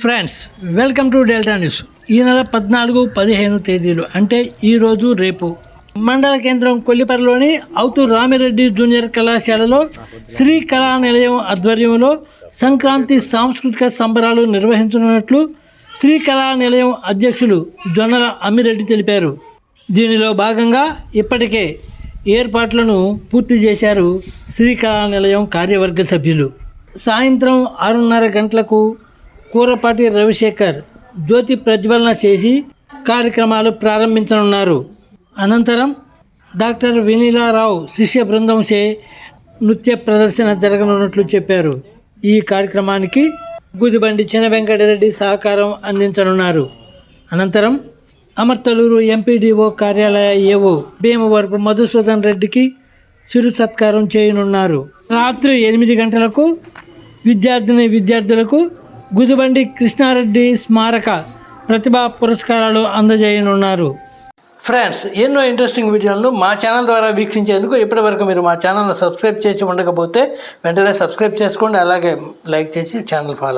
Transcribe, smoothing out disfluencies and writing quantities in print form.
Friends, welcome to delta news. ఈ నెల 14, 15 తేదీలు అంటే ఈరోజు రేపు మండల కేంద్రం కొల్లిపరలోని అవుతూ రామిరెడ్డి జూనియర్ కళాశాలలో శ్రీ కళా నిలయం ఆధ్వర్యంలో సంక్రాంతి సాంస్కృతిక సంబరాలు నిర్వహించనున్నట్లు శ్రీ కళా నిలయం అధ్యక్షులు జొన్నల అమ్మిరెడ్డి తెలిపారు. దీనిలో భాగంగా ఇప్పటికే ఏర్పాట్లను పూర్తి చేశారు శ్రీ కళా నిలయం కార్యవర్గ సభ్యులు. సాయంత్రం 6:30 గంటలకు కూరపాటి రవిశేఖర్ జ్యోతి ప్రజ్వలన చేసి కార్యక్రమాలు ప్రారంభించనున్నారు. అనంతరం డాక్టర్ వినీలారావు శిష్య బృందంచే నృత్య ప్రదర్శన జరగనున్నట్లు చెప్పారు. ఈ కార్యక్రమానికి గుదిబండి చిన్న వెంకటరెడ్డి సహకారం అందించనున్నారు. అనంతరం అమర్తలూరు ఎంపీడీఓ కార్యాలయ ఏవో భీమవరపు మధుసూదన్ రెడ్డికి చిరు సత్కారం చేయనున్నారు. రాత్రి 8 గంటలకు విద్యార్థులకు గుదిబండి కృష్ణారెడ్డి స్మారక ప్రతిభా పురస్కారాలు అందజేయనున్నారు. ఫ్రెండ్స్, ఎన్నో ఇంట్రెస్టింగ్ వీడియోలను మా ఛానల్ ద్వారా వీక్షించేందుకు ఇప్పటివరకు మీరు మా ఛానల్ను సబ్స్క్రైబ్ చేసి ఉండకపోతే వెంటనే సబ్స్క్రైబ్ చేసుకోండి. అలాగే లైక్ చేసి ఛానల్ ఫాలో